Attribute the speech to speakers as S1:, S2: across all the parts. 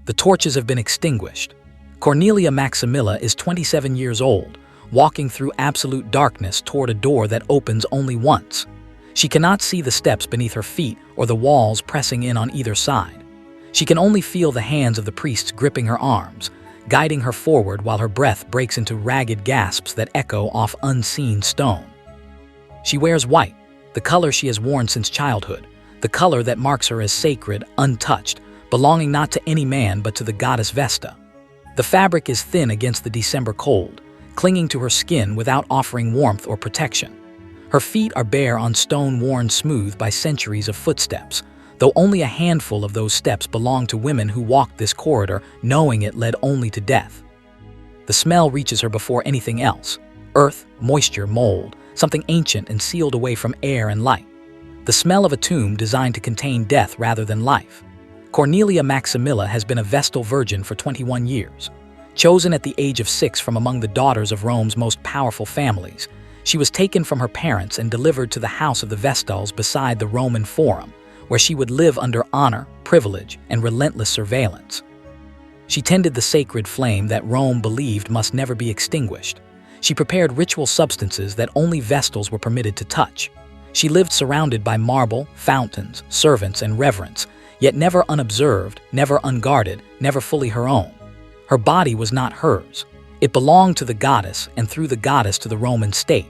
S1: The torches have been extinguished. Cornelia Maximilla is 27 years old, walking through absolute darkness toward a door that opens only once. She cannot see the steps beneath her feet or the walls pressing in on either side. She can only feel the hands of the priests gripping her arms, guiding her forward while her breath breaks into ragged gasps that echo off unseen stone. She wears white, the color she has worn since childhood, the color that marks her as sacred, untouched, belonging not to any man but to the goddess Vesta. The fabric is thin against the December cold, clinging to her skin without offering warmth or protection. Her feet are bare on stone worn smooth by centuries of footsteps, though only a handful of those steps belong to women who walked this corridor knowing it led only to death. The smell reaches her before anything else: earth, moisture, mold, something ancient and sealed away from air and light. The smell of a tomb designed to contain death rather than life. Cornelia Maximilla has been a Vestal virgin for 21 years. Chosen at the age of 6 from among the daughters of Rome's most powerful families, she was taken from her parents and delivered to the house of the Vestals beside the Roman Forum, where she would live under honor, privilege, and relentless surveillance. She tended the sacred flame that Rome believed must never be extinguished. She prepared ritual substances that only Vestals were permitted to touch. She lived surrounded by marble, fountains, servants, and reverence, yet never unobserved, never unguarded, never fully her own. Her body was not hers. It belonged to the goddess, and through the goddess to the Roman state.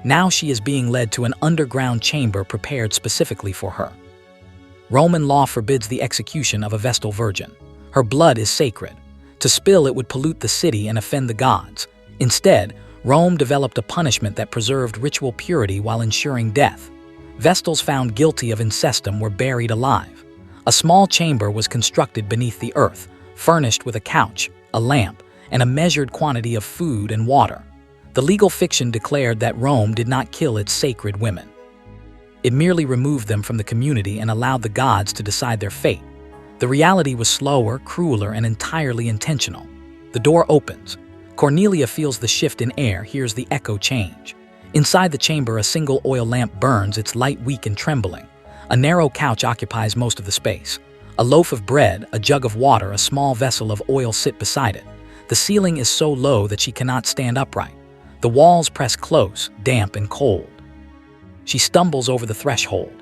S1: Now she is being led to an underground chamber prepared specifically for her. Roman law forbids the execution of a Vestal virgin. Her blood is sacred. To spill it would pollute the city and offend the gods. Instead, Rome developed a punishment that preserved ritual purity while ensuring death. Vestals found guilty of incestum were buried alive. A small chamber was constructed beneath the earth, furnished with a couch, a lamp, and a measured quantity of food and water. The legal fiction declared that Rome did not kill its sacred women. It merely removed them from the community and allowed the gods to decide their fate. The reality was slower, crueler, and entirely intentional. The door opens. Cornelia feels the shift in air, hears the echo change. Inside the chamber, a single oil lamp burns, its light weak and trembling. A narrow couch occupies most of the space. A loaf of bread, a jug of water, a small vessel of oil sit beside it. The ceiling is so low that she cannot stand upright. The walls press close, damp and cold. She stumbles over the threshold.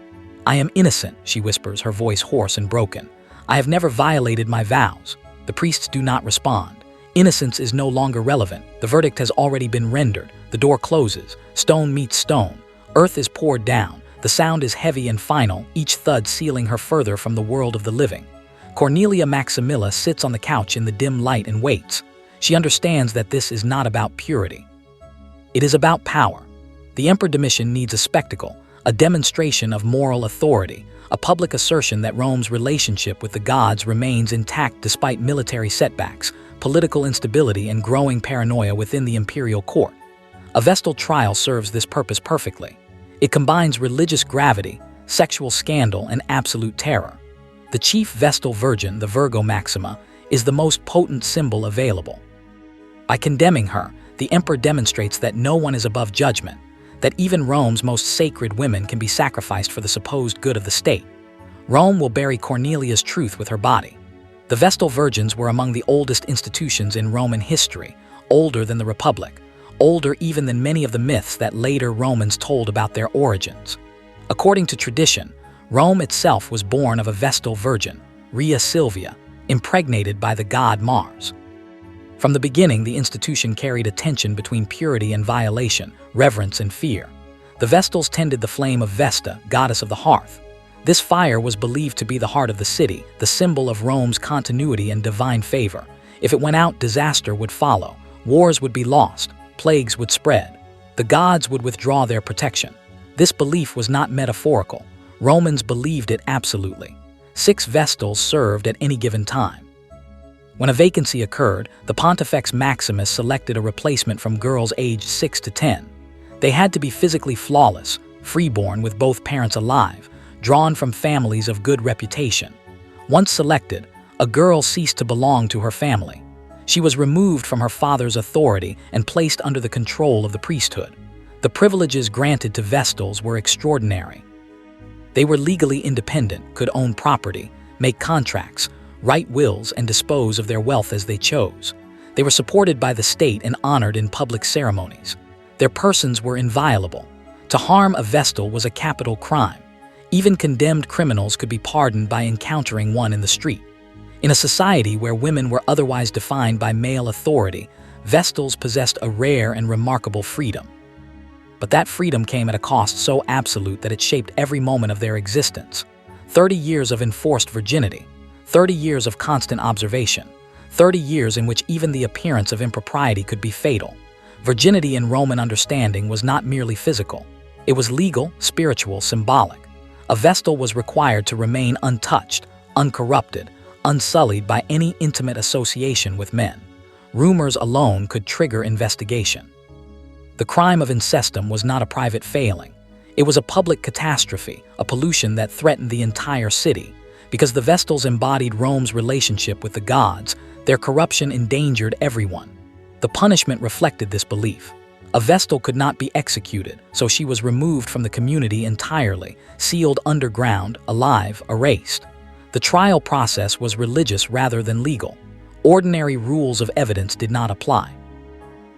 S1: "I am innocent," she whispers, her voice hoarse and broken. "I have never violated my vows." The priests do not respond. Innocence is no longer relevant. The verdict has already been rendered. The door closes. Stone meets stone. Earth is poured down. The sound is heavy and final, each thud sealing her further from the world of the living. Cornelia Maximilla sits on the couch in the dim light and waits. She understands that this is not about purity. It is about power. The Emperor Domitian needs a spectacle, a demonstration of moral authority, a public assertion that Rome's relationship with the gods remains intact despite military setbacks, political instability, and growing paranoia within the imperial court. A Vestal trial serves this purpose perfectly. It combines religious gravity, sexual scandal, and absolute terror. The chief Vestal virgin, the Virgo Maxima, is the most potent symbol available. By condemning her, the emperor demonstrates that no one is above judgment, that even Rome's most sacred women can be sacrificed for the supposed good of the state. Rome will bury Cornelia's truth with her body. The Vestal virgins were among the oldest institutions in Roman history, older than the Republic, older even than many of the myths that later Romans told about their origins. According to tradition, Rome itself was born of a Vestal virgin, Rhea Silvia, impregnated by the god Mars. From the beginning, the institution carried a tension between purity and violation, reverence and fear. The Vestals tended the flame of Vesta, goddess of the hearth. This fire was believed to be the heart of the city, the symbol of Rome's continuity and divine favor. If it went out, disaster would follow. Wars would be lost. Plagues would spread. The gods would withdraw their protection. This belief was not metaphorical. Romans believed it absolutely. 6 Vestals served at any given time. When a vacancy occurred, the Pontifex Maximus selected a replacement from girls aged 6 to 10. They had to be physically flawless, freeborn with both parents alive, drawn from families of good reputation. Once selected, a girl ceased to belong to her family. She was removed from her father's authority and placed under the control of the priesthood. The privileges granted to Vestals were extraordinary. They were legally independent, could own property, make contracts, write wills, and dispose of their wealth as they chose. They were supported by the state and honored in public ceremonies. Their persons were inviolable. To harm a Vestal was a capital crime. Even condemned criminals could be pardoned by encountering one in the street. In a society where women were otherwise defined by male authority, Vestals possessed a rare and remarkable freedom. But that freedom came at a cost so absolute that it shaped every moment of their existence. 30 years of enforced virginity, 30 years of constant observation, 30 years in which even the appearance of impropriety could be fatal. Virginity in Roman understanding was not merely physical. It was legal, spiritual, symbolic. A Vestal was required to remain untouched, uncorrupted, unsullied by any intimate association with men. Rumors alone could trigger investigation. The crime of incestum was not a private failing. It was a public catastrophe, a pollution that threatened the entire city. Because the Vestals embodied Rome's relationship with the gods, their corruption endangered everyone. The punishment reflected this belief. A Vestal could not be executed, so she was removed from the community entirely, sealed underground, alive, erased. The trial process was religious rather than legal. Ordinary rules of evidence did not apply.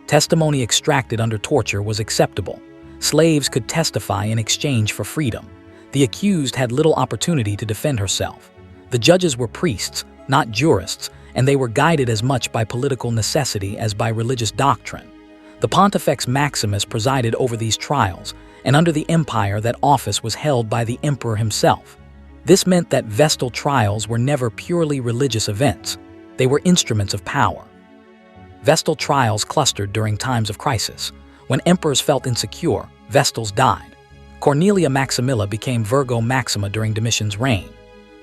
S1: Testimony extracted under torture was acceptable. Slaves could testify in exchange for freedom. The accused had little opportunity to defend herself. The judges were priests, not jurists, and they were guided as much by political necessity as by religious doctrine. The Pontifex Maximus presided over these trials, and under the empire that office was held by the emperor himself. This meant that Vestal trials were never purely religious events. They were instruments of power. Vestal trials clustered during times of crisis. When emperors felt insecure, Vestals died. Cornelia Maximilla became Virgo Maxima during Domitian's reign.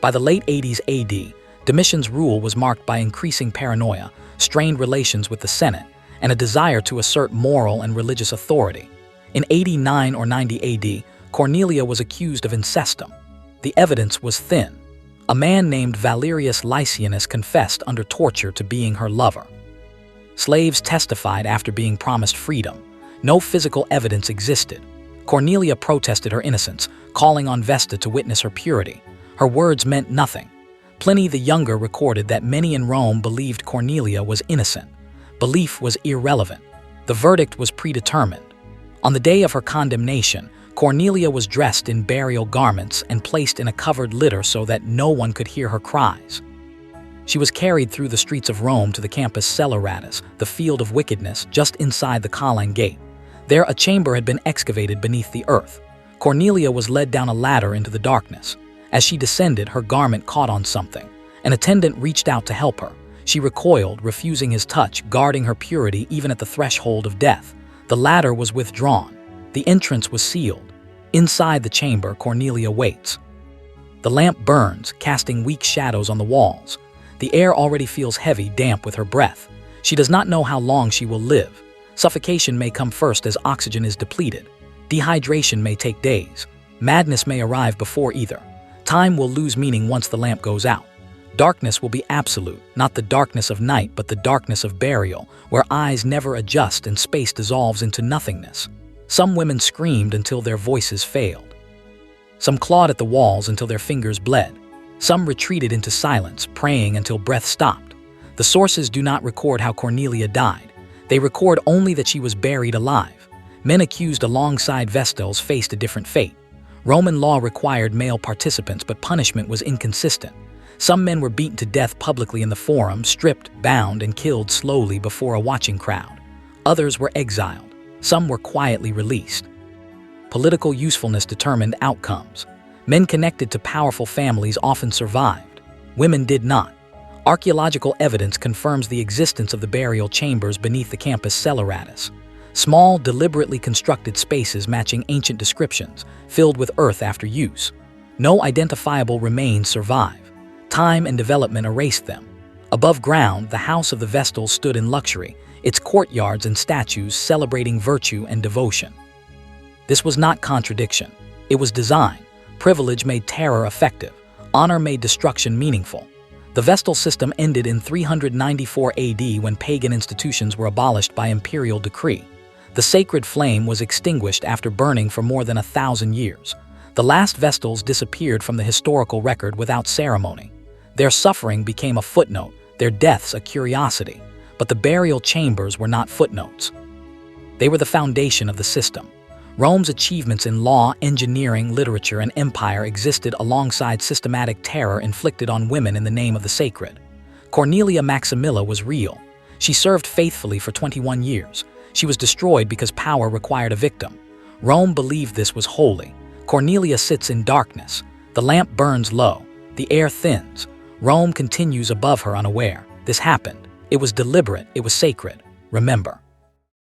S1: By the late 80s AD, Domitian's rule was marked by increasing paranoia, strained relations with the Senate, and a desire to assert moral and religious authority. In 89 or 90 AD, Cornelia was accused of incestum. The evidence was thin. A man named Valerius Licinius confessed under torture to being her lover. Slaves testified after being promised freedom. No physical evidence existed. Cornelia protested her innocence, calling on Vesta to witness her purity. Her words meant nothing. Pliny the Younger recorded that many in Rome believed Cornelia was innocent. Belief was irrelevant. The verdict was predetermined. On the day of her condemnation, Cornelia was dressed in burial garments and placed in a covered litter so that no one could hear her cries. She was carried through the streets of Rome to the campus Celeratus, the field of wickedness, just inside the Colline Gate. There, a chamber had been excavated beneath the earth. Cornelia was led down a ladder into the darkness. As she descended, her garment caught on something. An attendant reached out to help her. She recoiled, refusing his touch, guarding her purity even at the threshold of death. The ladder was withdrawn. The entrance was sealed. Inside the chamber, Cornelia waits. The lamp burns, casting weak shadows on the walls. The air already feels heavy, damp with her breath. She does not know how long she will live. Suffocation may come first as oxygen is depleted. Dehydration may take days. Madness may arrive before either. Time will lose meaning once the lamp goes out. Darkness will be absolute, not the darkness of night, but the darkness of burial, where eyes never adjust and space dissolves into nothingness. Some women screamed until their voices failed. Some clawed at the walls until their fingers bled. Some retreated into silence, praying until breath stopped. The sources do not record how Cornelia died. They record only that she was buried alive. Men accused alongside Vestals faced a different fate. Roman law required male participants, but punishment was inconsistent. Some men were beaten to death publicly in the forum, stripped, bound, and killed slowly before a watching crowd. Others were exiled. Some were quietly released. Political usefulness determined outcomes. Men connected to powerful families often survived. Women did not. Archaeological evidence confirms the existence of the burial chambers beneath the campus Celeratus. Small, deliberately constructed spaces matching ancient descriptions, filled with earth after use. No identifiable remains survive. Time and development erased them. Above ground, the house of the Vestals stood in luxury, its courtyards and statues celebrating virtue and devotion. This was not contradiction. It was design. Privilege made terror effective. Honor made destruction meaningful. The Vestal system ended in 394 AD when pagan institutions were abolished by imperial decree. The sacred flame was extinguished after burning for more than 1,000 years. The last Vestals disappeared from the historical record without ceremony. Their suffering became a footnote, their deaths a curiosity. But the burial chambers were not footnotes. They were the foundation of the system. Rome's achievements in law, engineering, literature, and empire existed alongside systematic terror inflicted on women in the name of the sacred. Cornelia Maximilla was real. She served faithfully for 21 years. She was destroyed because power required a victim. Rome believed this was holy. Cornelia sits in darkness. The lamp burns low. The air thins. Rome continues above her unaware. This happened. It was deliberate. It was sacred. Remember.